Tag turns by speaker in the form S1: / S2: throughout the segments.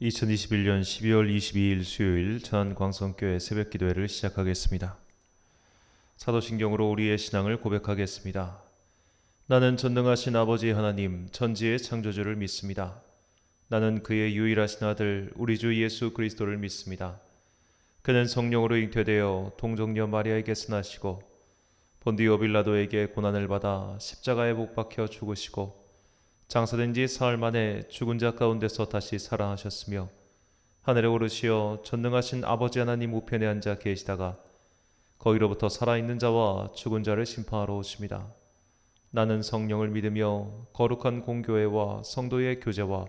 S1: 2021년 12월 22일 수요일 전광성교회 새벽기도회를 시작하겠습니다. 사도신경으로 우리의 신앙을 고백하겠습니다. 나는 전능하신 아버지 하나님 천지의 창조주를 믿습니다. 나는 그의 유일하신 아들 우리 주 예수 그리스도를 믿습니다. 그는 성령으로 잉태되어 동정녀 마리아에게서 나시고 본디오 빌라도에게 고난을 받아 십자가에 못 박혀 죽으시고 장사된 지 사흘 만에 죽은 자 가운데서 다시 살아나셨으며 하늘에 오르시어 전능하신 아버지 하나님 우편에 앉아 계시다가 거기로부터 살아있는 자와 죽은 자를 심판하러 오십니다. 나는 성령을 믿으며 거룩한 공교회와 성도의 교제와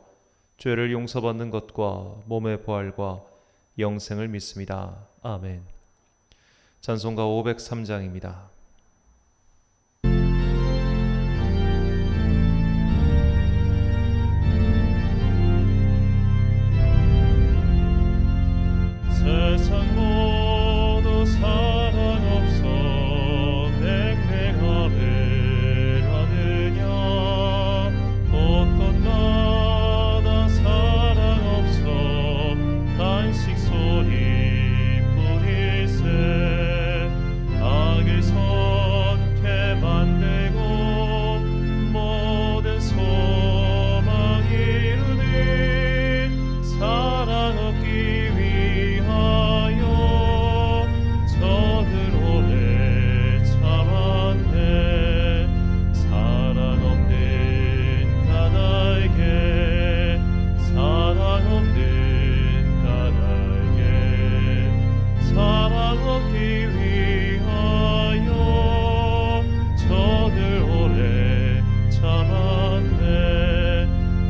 S1: 죄를 용서받는 것과 몸의 부활과 영생을 믿습니다. 아멘. 찬송가 503장입니다.
S2: 세상 모두 사랑 없어 냉랭함을 아느냐 곳곳마다 사랑 없어 단식 소리뿐일세 악을 선케 만들고 모든 소망 이루니 사랑 없기 저들 오래 참았네. 사랑 없는 까닭에 사랑 없는 까닭에 사랑 없기 위하여 저들 오래 참았네.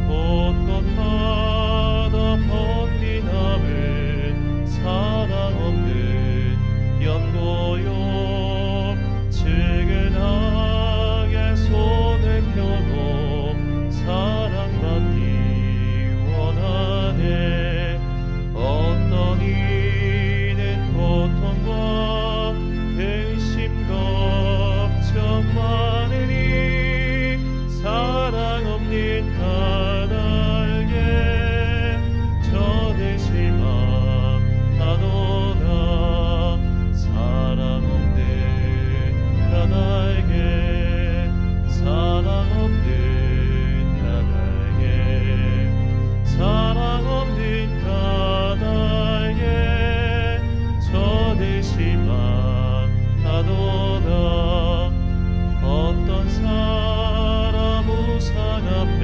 S2: 곳곳마다 번민함은 사랑 없는 연고요 측은하게 손을 펴고 사랑받기 원하네. 어떤 이는 고통과 근심 걱정 많으니 사랑 없는 까닭에 저들 실망하도다. 사랑 없는 까닭에 사랑 없는 까닭에 사랑 없는 까닭에 저들 실망하도다. 어떤 사람 우상 앞에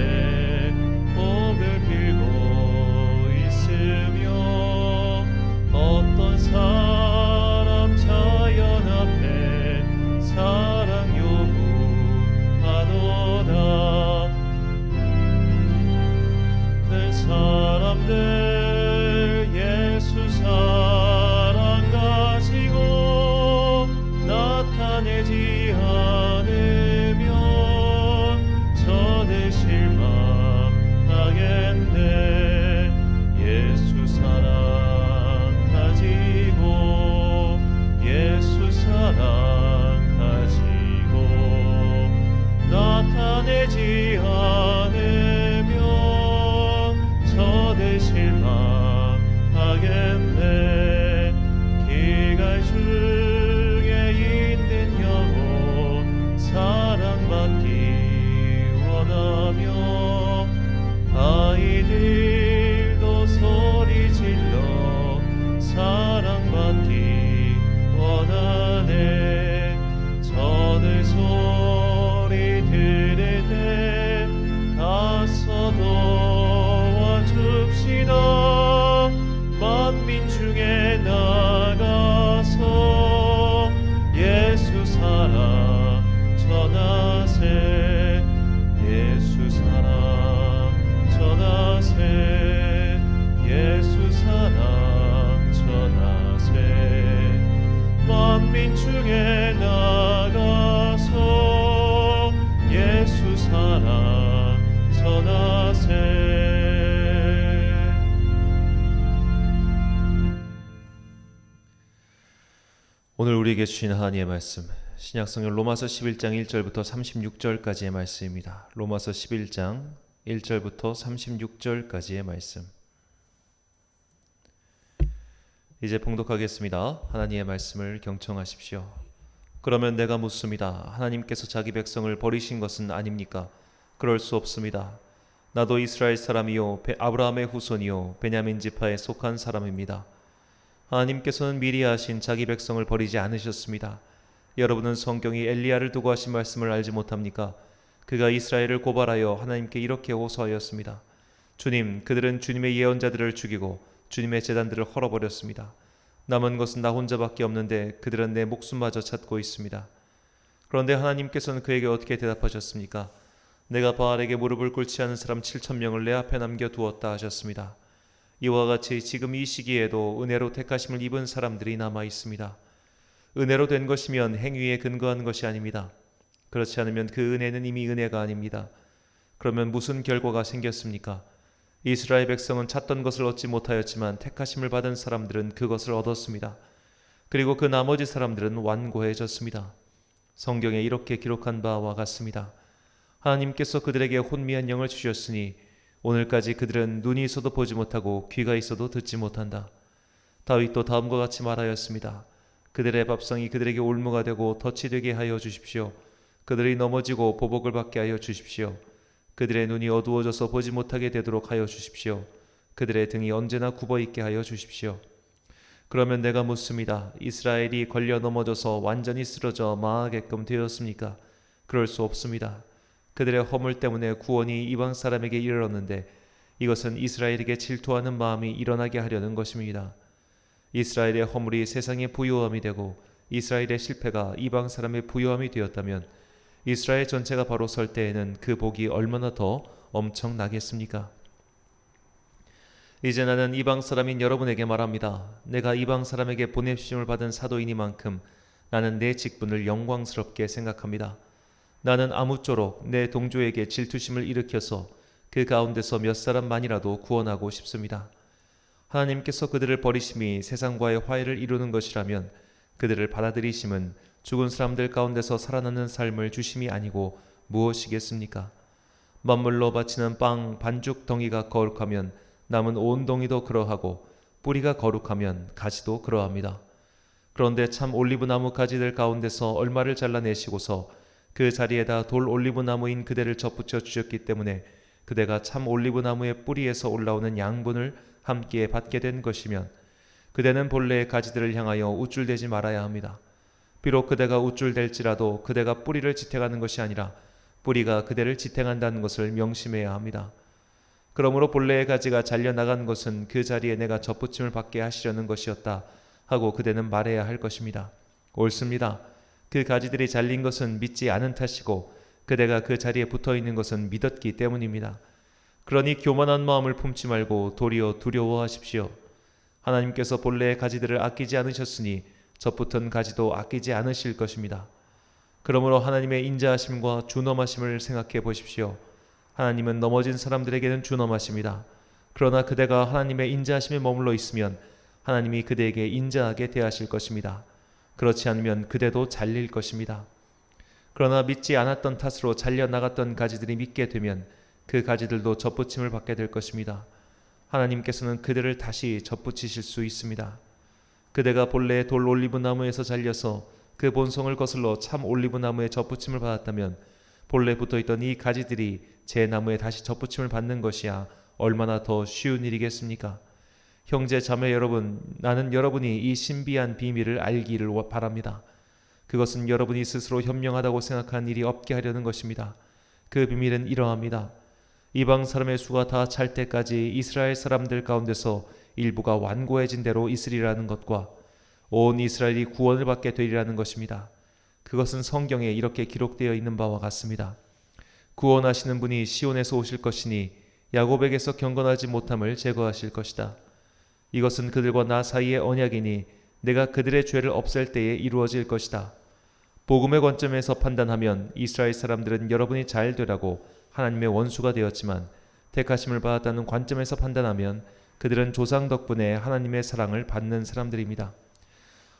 S2: 복을 빌고 있으며 어떤 사람 자연 앞에 사랑 요구하도다. 늘 사람들 예수 사랑 가지고 나타내지 않으면 저들 실망하겠네. 예수 사랑 가지고 예수 사랑 가지고 나타내지 않으면 저들 실망하겠네. 기갈 중에 있는 영혼 사랑받기 원하며 아이들도 소리 질러 사랑받기 원하네. 저들 소리 들을 때 가서 도와줍시다. 만민 중에 나가서 예수 사랑 전하세. 예수 사랑 전하세. 예수 사랑 전하세. 만민 중에 나가서 예수 사랑 전하세.
S1: 오늘 우리에게 주신 하나님의 말씀 신약성경 로마서 11장 1절부터 36절까지의 말씀입니다. 로마서 11장 1절부터 36절까지의 말씀. 이제 봉독하겠습니다. 하나님의 말씀을 경청하십시오. 그러면 내가 묻습니다. 하나님께서 자기 백성을 버리신 것은 아닙니까? 그럴 수 없습니다. 나도 이스라엘 사람이요 아브라함의 후손이요 베냐민 지파에 속한 사람입니다. 하나님께서는 미리 하신 자기 백성을 버리지 않으셨습니다. 여러분은 성경이 엘리야를 두고 하신 말씀을 알지 못합니까? 그가 이스라엘을 고발하여 하나님께 이렇게 호소하였습니다. 주님, 그들은 주님의 예언자들을 죽이고 주님의 제단들을 헐어버렸습니다. 남은 것은 나 혼자밖에 없는데 그들은 내 목숨마저 찾고 있습니다. 그런데 하나님께서는 그에게 어떻게 대답하셨습니까? 내가 바알에게 무릎을 꿇지 않은 사람 7,000명을 내 앞에 남겨두었다 하셨습니다. 이와 같이 지금 이 시기에도 은혜로 택하심을 입은 사람들이 남아 있습니다. 은혜로 된 것이면 행위에 근거한 것이 아닙니다. 그렇지 않으면 그 은혜는 이미 은혜가 아닙니다. 그러면 무슨 결과가 생겼습니까? 이스라엘 백성은 찾던 것을 얻지 못하였지만 택하심을 받은 사람들은 그것을 얻었습니다. 그리고 그 나머지 사람들은 완고해졌습니다. 성경에 이렇게 기록한 바와 같습니다. 하나님께서 그들에게 혼미한 영을 주셨으니 오늘까지 그들은 눈이 있어도 보지 못하고 귀가 있어도 듣지 못한다. 다윗도 다음과 같이 말하였습니다. 그들의 밥상이 그들에게 올무가 되고 덫이 되게 하여 주십시오. 그들이 넘어지고 보복을 받게 하여 주십시오. 그들의 눈이 어두워져서 보지 못하게 되도록 하여 주십시오. 그들의 등이 언제나 굽어있게 하여 주십시오. 그러면 내가 묻습니다. 이스라엘이 걸려 넘어져서 완전히 쓰러져 망하게끔 되었습니까? 그럴 수 없습니다. 그들의 허물 때문에 구원이 이방 사람에게 이르렀는데 이것은 이스라엘에게 질투하는 마음이 일어나게 하려는 것입니다. 이스라엘의 허물이 세상의 부요함이 되고 이스라엘의 실패가 이방 사람의 부요함이 되었다면 이스라엘 전체가 바로 설 때에는 그 복이 얼마나 더 엄청나겠습니까? 이제 나는 이방 사람인 여러분에게 말합니다. 내가 이방 사람에게 보내심을 받은 사도이니만큼 나는 내 직분을 영광스럽게 생각합니다. 나는 아무쪼록 내 동조에게 질투심을 일으켜서 그 가운데서 몇 사람만이라도 구원하고 싶습니다. 하나님께서 그들을 버리심이 세상과의 화해를 이루는 것이라면 그들을 받아들이심은 죽은 사람들 가운데서 살아나는 삶을 주심이 아니고 무엇이겠습니까? 만물로 바치는 빵 반죽 덩이가 거룩하면 남은 온 덩이도 그러하고 뿌리가 거룩하면 가지도 그러합니다. 그런데 참 올리브나무 가지들 가운데서 얼마를 잘라내시고서 그 자리에다 돌 올리브나무인 그대를 접붙여 주셨기 때문에 그대가 참 올리브나무의 뿌리에서 올라오는 양분을 함께 받게 된 것이면 그대는 본래의 가지들을 향하여 우쭐대지 말아야 합니다. 비록 그대가 우쭐댈지라도 그대가 뿌리를 지탱하는 것이 아니라 뿌리가 그대를 지탱한다는 것을 명심해야 합니다. 그러므로 본래의 가지가 잘려나간 것은 그 자리에 내가 접붙임을 받게 하시려는 것이었다 하고 그대는 말해야 할 것입니다. 옳습니다. 그 가지들이 잘린 것은 믿지 않은 탓이고 그대가 그 자리에 붙어있는 것은 믿었기 때문입니다. 그러니 교만한 마음을 품지 말고 도리어 두려워하십시오. 하나님께서 본래의 가지들을 아끼지 않으셨으니 접붙은 가지도 아끼지 않으실 것입니다. 그러므로 하나님의 인자하심과 준엄하심을 생각해 보십시오. 하나님은 넘어진 사람들에게는 준엄하십니다. 그러나 그대가 하나님의 인자하심에 머물러 있으면 하나님이 그대에게 인자하게 대하실 것입니다. 그렇지 않으면 그대도 잘릴 것입니다. 그러나 믿지 않았던 탓으로 잘려나갔던 가지들이 믿게 되면 그 가지들도 접붙임을 받게 될 것입니다. 하나님께서는 그들을 다시 접붙이실 수 있습니다. 그대가 본래 돌 올리브나무에서 잘려서 그 본성을 거슬러 참 올리브나무에 접붙임을 받았다면 본래 붙어있던 이 가지들이 제 나무에 다시 접붙임을 받는 것이야 얼마나 더 쉬운 일이겠습니까? 형제 자매 여러분, 나는 여러분이 이 신비한 비밀을 알기를 바랍니다. 그것은 여러분이 스스로 현명하다고 생각한 일이 없게 하려는 것입니다. 그 비밀은 이러합니다. 이방 사람의 수가 다 찰 때까지 이스라엘 사람들 가운데서 일부가 완고해진 대로 있으리라는 것과 온 이스라엘이 구원을 받게 되리라는 것입니다. 그것은 성경에 이렇게 기록되어 있는 바와 같습니다. 구원하시는 분이 시온에서 오실 것이니 야곱에게서 경건하지 못함을 제거하실 것이다. 이것은 그들과 나 사이의 언약이니 내가 그들의 죄를 없앨 때에 이루어질 것이다. 복음의 관점에서 판단하면 이스라엘 사람들은 여러분이 잘 되라고 하나님의 원수가 되었지만 택하심을 받았다는 관점에서 판단하면 그들은 조상 덕분에 하나님의 사랑을 받는 사람들입니다.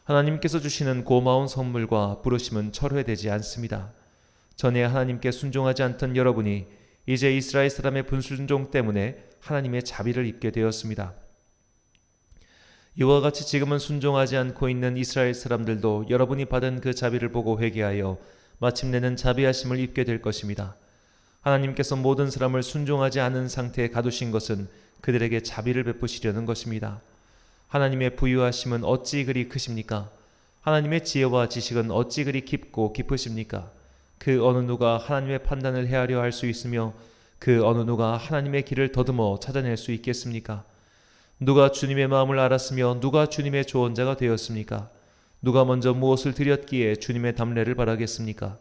S1: 하나님께서 주시는 고마운 선물과 부르심은 철회되지 않습니다. 전에 하나님께 순종하지 않던 여러분이 이제 이스라엘 사람의 불순종 때문에 하나님의 자비를 입게 되었습니다. 이와 같이 지금은 순종하지 않고 있는 이스라엘 사람들도 여러분이 받은 그 자비를 보고 회개하여 마침내는 자비하심을 입게 될 것입니다. 하나님께서 모든 사람을 순종하지 않은 상태에 가두신 것은 그들에게 자비를 베푸시려는 것입니다. 하나님의 부유하심은 어찌 그리 크십니까? 하나님의 지혜와 지식은 어찌 그리 깊고 깊으십니까? 그 어느 누가 하나님의 판단을 헤아려 할 수 있으며 그 어느 누가 하나님의 길을 더듬어 찾아낼 수 있겠습니까? 누가 주님의 마음을 알았으며 누가 주님의 조언자가 되었습니까? 누가 먼저 무엇을 드렸기에 주님의 담례를 바라겠습니까?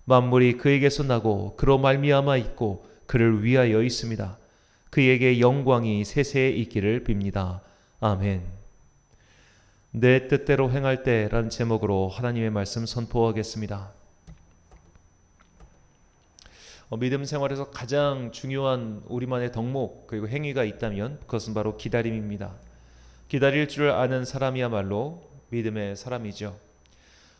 S1: 만물이 그에게서 나고 그로 말미암아 있고 그를 위하여 있습니다. 그에게 영광이 세세에 있기를 빕니다. 아멘. 내 뜻대로 행할 때라는 제목으로 하나님의 말씀 선포하겠습니다. 믿음 생활에서 가장 중요한 우리만의 덕목 그리고 행위가 있다면 그것은 바로 기다림입니다. 기다릴 줄 아는 사람이야말로 믿음의 사람이죠.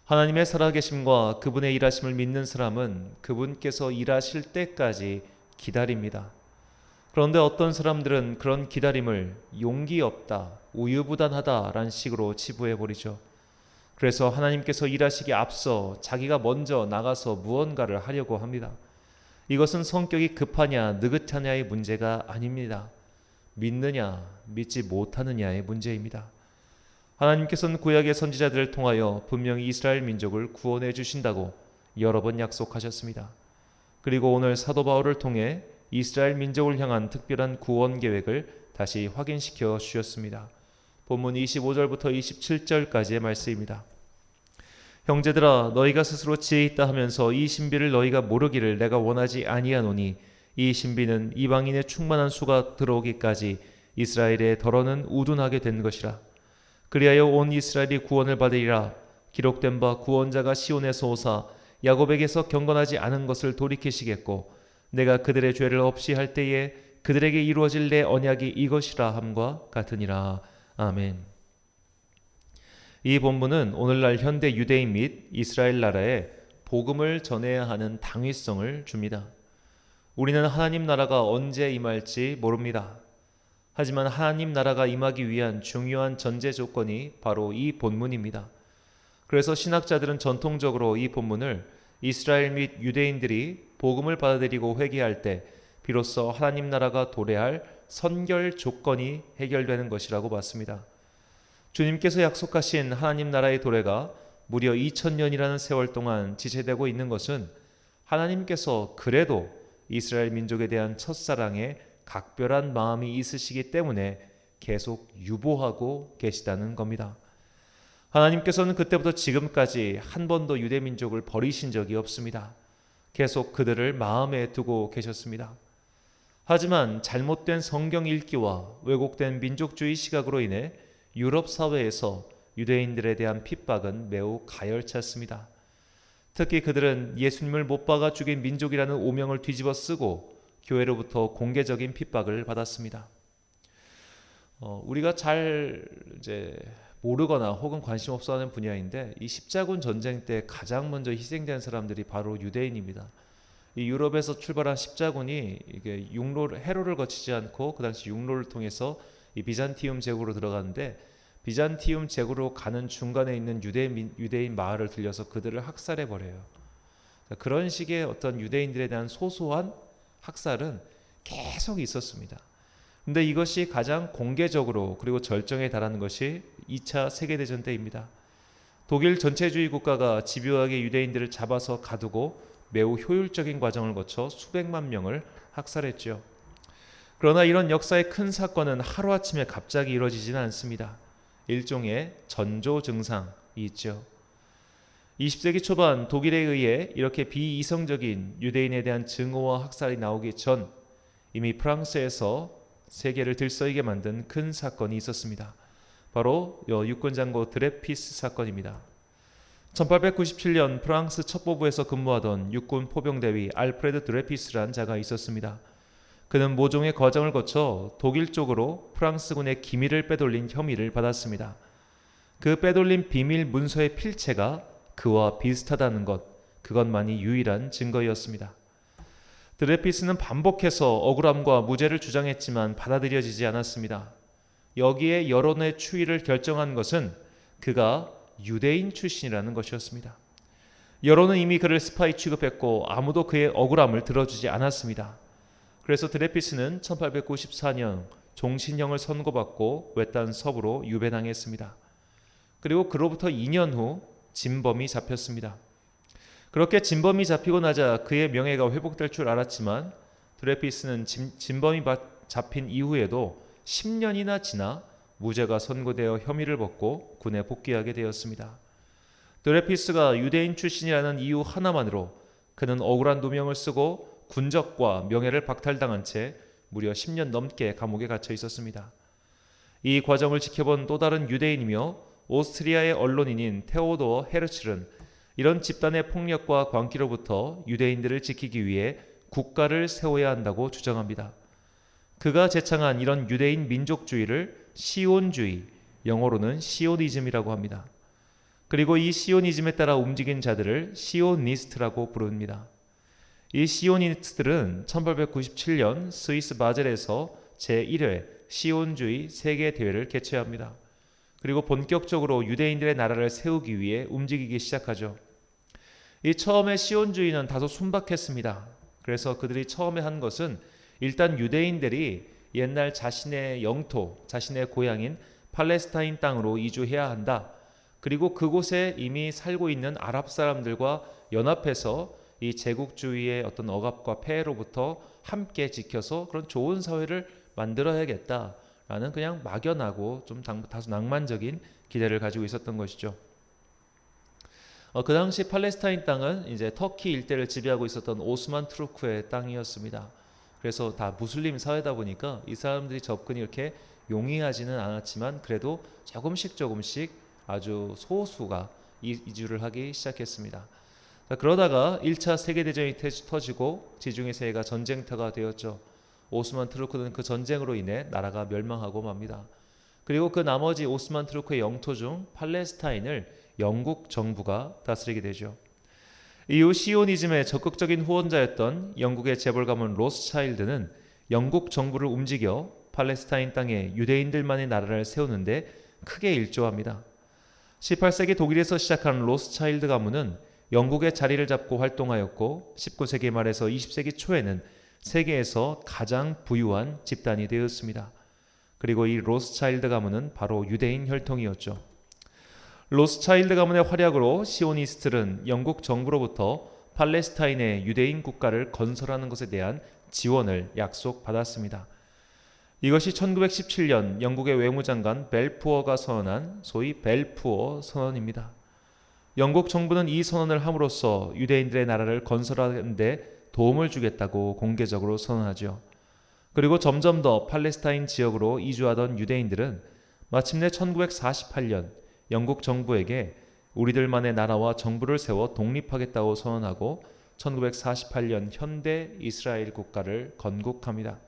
S1: 하나님의 살아계심과 그분의 일하심을 믿는 사람은 그분께서 일하실 때까지 기다립니다. 그런데 어떤 사람들은 그런 기다림을 용기 없다, 우유부단하다라는 식으로 치부해버리죠. 그래서 하나님께서 일하시기 앞서 자기가 먼저 나가서 무언가를 하려고 합니다. 이것은 성격이 급하냐 느긋하냐의 문제가 아닙니다. 믿느냐 믿지 못하느냐의 문제입니다. 하나님께서는 구약의 선지자들을 통하여 분명히 이스라엘 민족을 구원해 주신다고 여러 번 약속하셨습니다. 그리고 오늘 사도 바울을 통해 이스라엘 민족을 향한 특별한 구원 계획을 다시 확인시켜 주셨습니다. 본문 25절부터 27절까지의 말씀입니다. 형제들아 너희가 스스로 지혜 있다 하면서 이 신비를 너희가 모르기를 내가 원하지 아니하노니 이 신비는 이방인의 충만한 수가 들어오기까지 이스라엘의 덜어는 우둔하게 된 것이라. 그리하여 온 이스라엘이 구원을 받으리라. 기록된 바 구원자가 시온에서 오사 야곱에게서 경건하지 않은 것을 돌이키시겠고 내가 그들의 죄를 없이 할 때에 그들에게 이루어질 내 언약이 이것이라 함과 같으니라. 아멘. 이 본문은 오늘날 현대 유대인 및 이스라엘 나라에 복음을 전해야 하는 당위성을 줍니다. 우리는 하나님 나라가 언제 임할지 모릅니다. 하지만 하나님 나라가 임하기 위한 중요한 전제 조건이 바로 이 본문입니다. 그래서 신학자들은 전통적으로 이 본문을 이스라엘 및 유대인들이 복음을 받아들이고 회개할 때 비로소 하나님 나라가 도래할 선결 조건이 해결되는 것이라고 봤습니다. 주님께서 약속하신 하나님 나라의 도래가 무려 2000년이라는 세월 동안 지체되고 있는 것은 하나님께서 그래도 이스라엘 민족에 대한 첫사랑에 각별한 마음이 있으시기 때문에 계속 유보하고 계시다는 겁니다. 하나님께서는 그때부터 지금까지 한 번도 유대 민족을 버리신 적이 없습니다. 계속 그들을 마음에 두고 계셨습니다. 하지만 잘못된 성경 읽기와 왜곡된 민족주의 시각으로 인해 유럽 사회에서 유대인들에 대한 핍박은 매우 가열찼습니다. 특히 그들은 예수님을 못 박아 죽인 민족이라는 오명을 뒤집어 쓰고 교회로부터 공개적인 핍박을 받았습니다. 우리가 잘 모르거나 혹은 관심 없어하는 분야인데 이 십자군 전쟁 때 가장 먼저 희생된 사람들이 바로 유대인입니다. 이 유럽에서 출발한 십자군이 이게 해로를 거치지 않고 그 당시 육로를 통해서 이 비잔티움 제국으로 들어가는데 비잔티움 제국으로 가는 중간에 있는 유대인 마을을 들려서 그들을 학살해 버려요. 그런 식의 어떤 유대인들에 대한 소소한 학살은 계속 있었습니다. 근데 이것이 가장 공개적으로 그리고 절정에 달하는 것이 2차 세계대전 때입니다. 독일 전체주의 국가가 집요하게 유대인들을 잡아서 가두고 매우 효율적인 과정을 거쳐 수백만 명을 학살했죠. 그러나 이런 역사의 큰 사건은 하루아침에 갑자기 이루어지지는 않습니다. 일종의 전조 증상이 있죠. 20세기 초반 독일에 의해 이렇게 비이성적인 유대인에 대한 증오와 학살이 나오기 전 이미 프랑스에서 세계를 들썩이게 만든 큰 사건이 있었습니다. 바로 육군장고 드레피스 사건입니다. 1897년 프랑스 첩보부에서 근무하던 육군 포병대위 알프레드 드레피스라는 자가 있었습니다. 그는 모종의 과정을 거쳐 독일 쪽으로 프랑스군의 기밀을 빼돌린 혐의를 받았습니다. 그 빼돌린 비밀 문서의 필체가 그와 비슷하다는 것, 그것만이 유일한 증거였습니다. 드레피스는 반복해서 억울함과 무죄를 주장했지만 받아들여지지 않았습니다. 여기에 여론의 추이를 결정한 것은 그가 유대인 출신이라는 것이었습니다. 여론은 이미 그를 스파이 취급했고 아무도 그의 억울함을 들어주지 않았습니다. 그래서 드레피스는 1894년 종신형을 선고받고 외딴 서부로 유배당했습니다. 그리고 그로부터 2년 후 진범이 잡혔습니다. 그렇게 진범이 잡히고 나자 그의 명예가 회복될 줄 알았지만 드레피스는 진범이 잡힌 이후에도 10년이나 지나 무죄가 선고되어 혐의를 벗고 군에 복귀하게 되었습니다. 드레피스가 유대인 출신이라는 이유 하나만으로 그는 억울한 누명을 쓰고 군적과 명예를 박탈당한 채 무려 10년 넘게 감옥에 갇혀 있었습니다. 이 과정을 지켜본 또 다른 유대인이며 오스트리아의 언론인인 테오도어 헤르츠는 이런 집단의 폭력과 광기로부터 유대인들을 지키기 위해 국가를 세워야 한다고 주장합니다. 그가 제창한 이런 유대인 민족주의를 시온주의, 영어로는 시오니즘이라고 합니다. 그리고 이 시오니즘에 따라 움직인 자들을 시오니스트라고 부릅니다. 이 시오니스트들은 1897년 스위스 바젤에서 제1회 시온주의 세계대회를 개최합니다. 그리고 본격적으로 유대인들의 나라를 세우기 위해 움직이기 시작하죠. 이 처음에 시온주의는 다소 순박했습니다. 그래서 그들이 처음에 한 것은 일단 유대인들이 옛날 자신의 영토, 자신의 고향인 팔레스타인 땅으로 이주해야 한다. 그리고 그곳에 이미 살고 있는 아랍 사람들과 연합해서 이 제국주의의 어떤 억압과 폐해로부터 함께 지켜서 그런 좋은 사회를 만들어야겠다라는 그냥 막연하고 좀 다소 낭만적인 기대를 가지고 있었던 것이죠. 그 당시 팔레스타인 땅은 이제 터키 일대를 지배하고 있었던 오스만 투르크의 땅이었습니다. 그래서 다 무슬림 사회다 보니까 이 사람들이 접근이 이렇게 용이하지는 않았지만 그래도 조금씩 아주 소수가 이주를 하기 시작했습니다. 그러다가 1차 세계대전이 터지고 지중해 세계가 전쟁터가 되었죠. 오스만 투르크는 그 전쟁으로 인해 나라가 멸망하고 맙니다. 그리고 그 나머지 오스만 투르크의 영토 중 팔레스타인을 영국 정부가 다스리게 되죠. 이후 시오니즘의 적극적인 후원자였던 영국의 재벌 가문 로스차일드는 영국 정부를 움직여 팔레스타인 땅에 유대인들만의 나라를 세우는데 크게 일조합니다. 18세기 독일에서 시작한 로스차일드 가문은 영국의 자리를 잡고 활동하였고 19세기 말에서 20세기 초에는 세계에서 가장 부유한 집단이 되었습니다. 그리고 이 로스차일드 가문은 바로 유대인 혈통이었죠. 로스차일드 가문의 활약으로 시오니스트들은 영국 정부로부터 팔레스타인의 유대인 국가를 건설하는 것에 대한 지원을 약속받았습니다. 이것이 1917년 영국의 외무장관 벨푸어가 선언한 소위 벨푸어 선언입니다. 영국 정부는 이 선언을 함으로써 유대인들의 나라를 건설하는 데 도움을 주겠다고 공개적으로 선언하죠. 그리고 점점 더 팔레스타인 지역으로 이주하던 유대인들은 마침내 1948년 영국 정부에게 우리들만의 나라와 정부를 세워 독립하겠다고 선언하고 1948년 현대 이스라엘 국가를 건국합니다.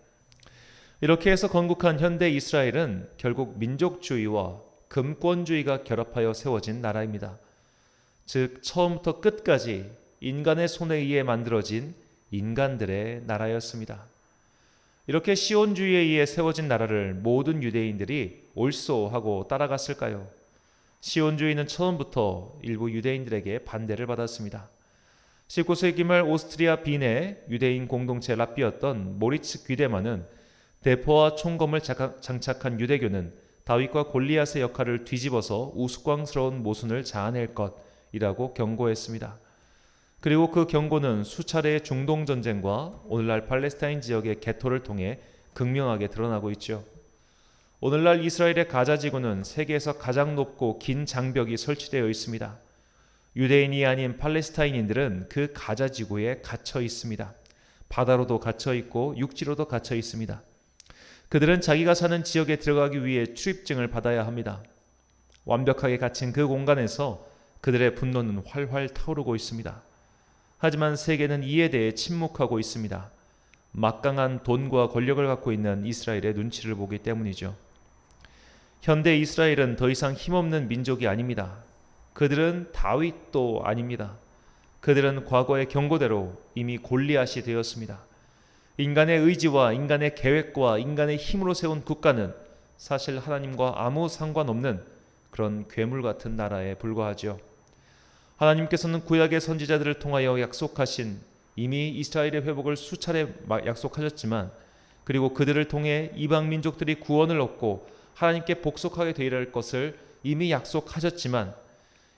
S1: 이렇게 해서 건국한 현대 이스라엘은 결국 민족주의와 금권주의가 결합하여 세워진 나라입니다. 즉 처음부터 끝까지 인간의 손에 의해 만들어진 인간들의 나라였습니다. 이렇게 시온주의에 의해 세워진 나라를 모든 유대인들이 옳소 하고 따라갔을까요? 시온주의는 처음부터 일부 유대인들에게 반대를 받았습니다. 19세기 말 오스트리아 빈의 유대인 공동체 랍비였던 모리츠 귀데만은 대포와 총검을 장착한 유대교는 다윗과 골리앗의 역할을 뒤집어서 우스꽝스러운 모순을 자아낼 것이라고 경고했습니다. 그리고 그 경고는 수차례의 중동 전쟁과 오늘날 팔레스타인 지역의 개토를 통해 극명하게 드러나고 있죠. 오늘날 이스라엘의 가자 지구는 세계에서 가장 높고 긴 장벽이 설치되어 있습니다. 유대인이 아닌 팔레스타인인들은 그 가자 지구에 갇혀 있습니다. 바다로도 갇혀 있고 육지로도 갇혀 있습니다. 그들은 자기가 사는 지역에 들어가기 위해 출입증을 받아야 합니다. 완벽하게 갇힌 그 공간에서 그들의 분노는 활활 타오르고 있습니다. 하지만 세계는 이에 대해 침묵하고 있습니다. 막강한 돈과 권력을 갖고 있는 이스라엘의 눈치를 보기 때문이죠. 현대 이스라엘은 더 이상 힘없는 민족이 아닙니다. 그들은 다윗도 아닙니다. 그들은 과거의 경고대로 이미 골리앗이 되었습니다. 인간의 의지와 인간의 계획과 인간의 힘으로 세운 국가는 사실 하나님과 아무 상관없는 그런 괴물 같은 나라에 불과하죠. 하나님께서는 구약의 선지자들을 통하여 약속하신 이미 이스라엘의 회복을 수차례 약속하셨지만, 그리고 그들을 통해 이방 민족들이 구원을 얻고 하나님께 복속하게 되리할 것을 이미 약속하셨지만,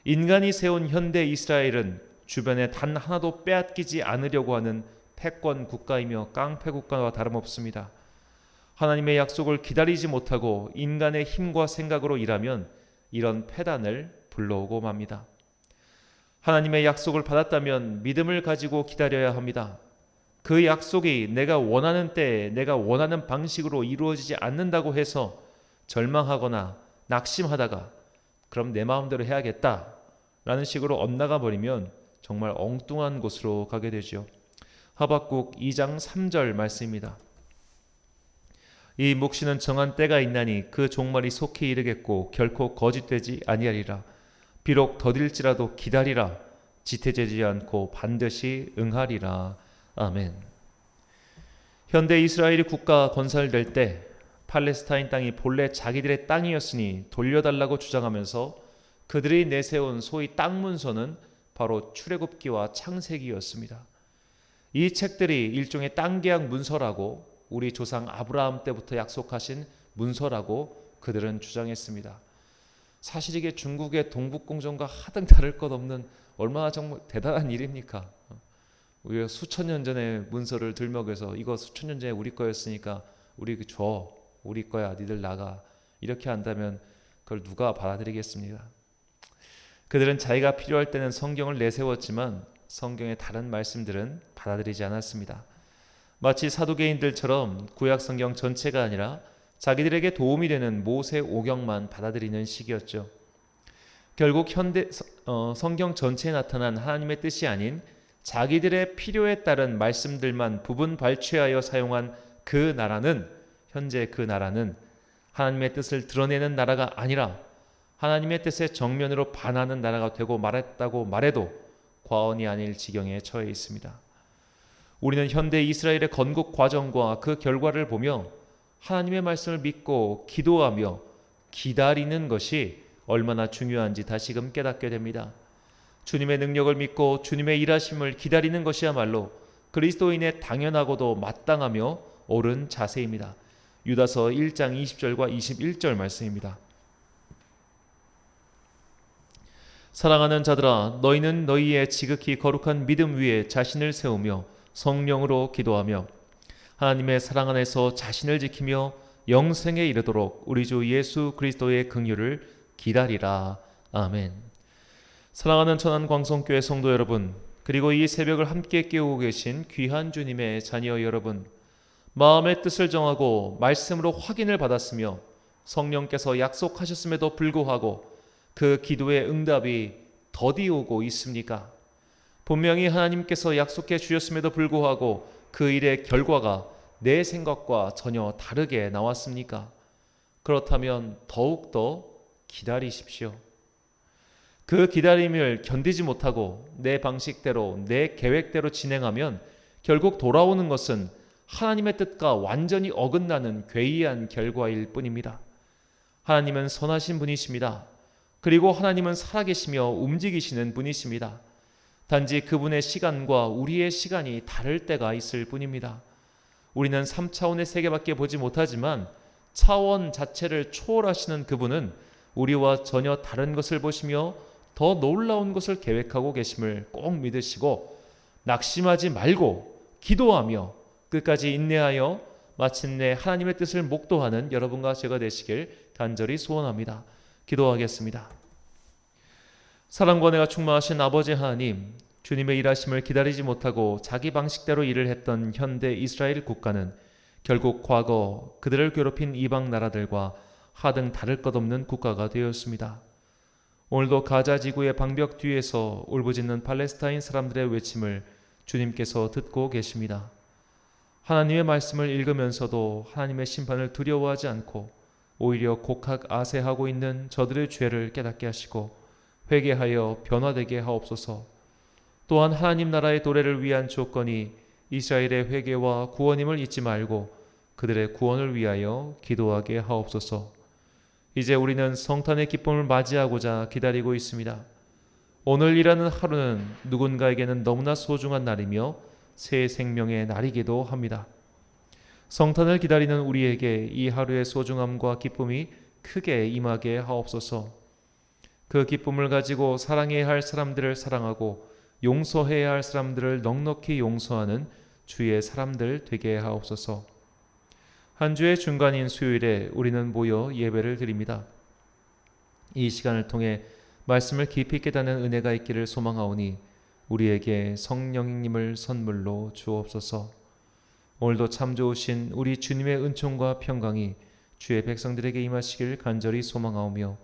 S1: 인간이 세운 현대 이스라엘은 주변에 단 하나도 빼앗기지 않으려고 하는 패권 국가이며 깡패 국가와 다름없습니다. 하나님의 약속을 기다리지 못하고 인간의 힘과 생각으로 일하면 이런 패단을 불러오고 맙니다. 하나님의 약속을 받았다면 믿음을 가지고 기다려야 합니다. 그 약속이 내가 원하는 때에 내가 원하는 방식으로 이루어지지 않는다고 해서 절망하거나 낙심하다가 그럼 내 마음대로 해야겠다 라는 식으로 엇나가 버리면 정말 엉뚱한 곳으로 가게 되죠. 하박국 2장 3절 말씀입니다. 이 묵시는 정한 때가 있나니 그 종말이 속히 이르겠고 결코 거짓되지 아니하리라. 비록 더딜지라도 기다리라. 지체되지 않고 반드시 응하리라. 아멘. 현대 이스라엘이 국가 건설될 때 팔레스타인 땅이 본래 자기들의 땅이었으니 돌려달라고 주장하면서 그들이 내세운 소위 땅 문서는 바로 출애굽기와 창세기였습니다. 이 책들이 일종의 땅 계약 문서라고, 우리 조상 아브라함 때부터 약속하신 문서라고 그들은 주장했습니다. 사실 이게 중국의 동북공정과 하등 다를 것 없는 얼마나 정말 대단한 일입니까? 우리가 수천 년 전에 문서를 들먹여서 이거 수천 년 전에 우리 거였으니까 우리 줘, 우리 거야, 니들 나가, 이렇게 한다면 그걸 누가 받아들이겠습니까? 그들은 자기가 필요할 때는 성경을 내세웠지만 성경의 다른 말씀들은 받아들이지 않았습니다. 마치 사두개인들처럼 구약 성경 전체가 아니라 자기들에게 도움이 되는 모세 오경만 받아들이는 시기였죠. 결국 현대 성경 전체에 나타난 하나님의 뜻이 아닌 자기들의 필요에 따른 말씀들만 부분 발췌하여 사용한 그 나라는, 현재 그 나라는 하나님의 뜻을 드러내는 나라가 아니라 하나님의 뜻에 정면으로 반하는 나라가 되고 말했다고 말해도 과언이 아닐 지경에 처해 있습니다. 우리는 현대 이스라엘의 건국 과정과 그 결과를 보며 하나님의 말씀을 믿고 기도하며 기다리는 것이 얼마나 중요한지 다시금 깨닫게 됩니다. 주님의 능력을 믿고 주님의 일하심을 기다리는 것이야말로 그리스도인의 당연하고도 마땅하며 옳은 자세입니다. 유다서 1장 20절과 21절 말씀입니다. 사랑하는 자들아, 너희는 너희의 지극히 거룩한 믿음 위에 자신을 세우며 성령으로 기도하며 하나님의 사랑 안에서 자신을 지키며 영생에 이르도록 우리 주 예수 그리스도의 긍휼을 기다리라. 아멘. 사랑하는 천안광성교회 성도 여러분, 그리고 이 새벽을 함께 깨우고 계신 귀한 주님의 자녀 여러분, 마음의 뜻을 정하고 말씀으로 확인을 받았으며 성령께서 약속하셨음에도 불구하고 그 기도의 응답이 더디 오고 있습니까? 분명히 하나님께서 약속해 주셨음에도 불구하고 그 일의 결과가 내 생각과 전혀 다르게 나왔습니까? 그렇다면 더욱더 기다리십시오. 그 기다림을 견디지 못하고 내 방식대로, 내 계획대로 진행하면 결국 돌아오는 것은 하나님의 뜻과 완전히 어긋나는 괴이한 결과일 뿐입니다. 하나님은 선하신 분이십니다. 그리고 하나님은 살아계시며 움직이시는 분이십니다. 단지 그분의 시간과 우리의 시간이 다를 때가 있을 뿐입니다. 우리는 3차원의 세계밖에 보지 못하지만 차원 자체를 초월하시는 그분은 우리와 전혀 다른 것을 보시며 더 놀라운 것을 계획하고 계심을 꼭 믿으시고 낙심하지 말고 기도하며 끝까지 인내하여 마침내 하나님의 뜻을 목도하는 여러분과 제가 되시길 간절히 소원합니다. 기도하겠습니다. 사랑과 은혜가 충만하신 아버지 하나님, 주님의 일하심을 기다리지 못하고 자기 방식대로 일을 했던 현대 이스라엘 국가는 결국 과거 그들을 괴롭힌 이방 나라들과 하등 다를 것 없는 국가가 되었습니다. 오늘도 가자 지구의 방벽 뒤에서 울부짖는 팔레스타인 사람들의 외침을 주님께서 듣고 계십니다. 하나님의 말씀을 읽으면서도 하나님의 심판을 두려워하지 않고 오히려 곡학 아세하고 있는 저들의 죄를 깨닫게 하시고 회개하여 변화되게 하옵소서. 또한 하나님 나라의 도래를 위한 조건이 이스라엘의 회개와 구원임을 잊지 말고 그들의 구원을 위하여 기도하게 하옵소서. 이제 우리는 성탄의 기쁨을 맞이하고자 기다리고 있습니다. 오늘이라는 하루는 누군가에게는 너무나 소중한 날이며 새 생명의 날이기도 합니다. 성탄을 기다리는 우리에게 이 하루의 소중함과 기쁨이 크게 임하게 하옵소서. 그 기쁨을 가지고 사랑해야 할 사람들을 사랑하고 용서해야 할 사람들을 넉넉히 용서하는 주의 사람들 되게 하옵소서. 한 주의 중간인 수요일에 우리는 모여 예배를 드립니다. 이 시간을 통해 말씀을 깊이 깨닫는 은혜가 있기를 소망하오니 우리에게 성령님을 선물로 주옵소서. 오늘도 참 좋으신 우리 주님의 은총과 평강이 주의 백성들에게 임하시길 간절히 소망하오며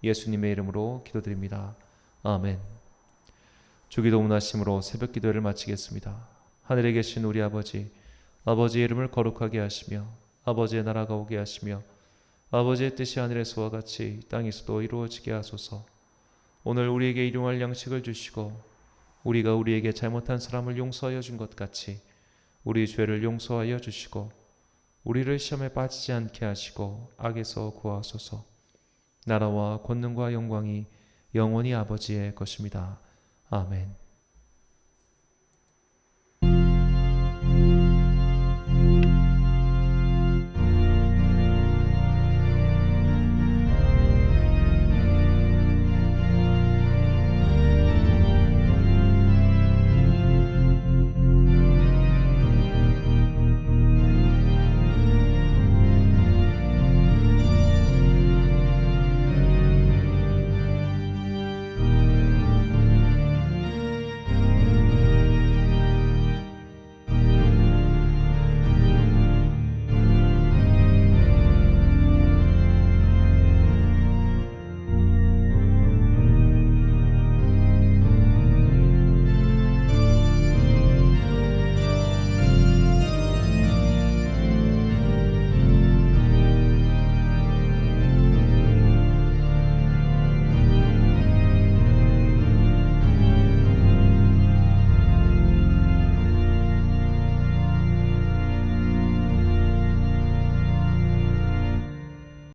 S1: 예수님의 이름으로 기도드립니다. 아멘. 주기도 문하심으로 새벽 기도를 마치겠습니다. 하늘에 계신 우리 아버지, 아버지의 이름을 거룩하게 하시며 아버지의 나라가 오게 하시며 아버지의 뜻이 하늘에서와 같이 땅에서도 이루어지게 하소서. 오늘 우리에게 일용할 양식을 주시고 우리가 우리에게 잘못한 사람을 용서하여 준 것 같이 우리 죄를 용서하여 주시고 우리를 시험에 빠지지 않게 하시고 악에서 구하소서. 나라와 권능과 영광이 영원히 아버지의 것입니다. 아멘.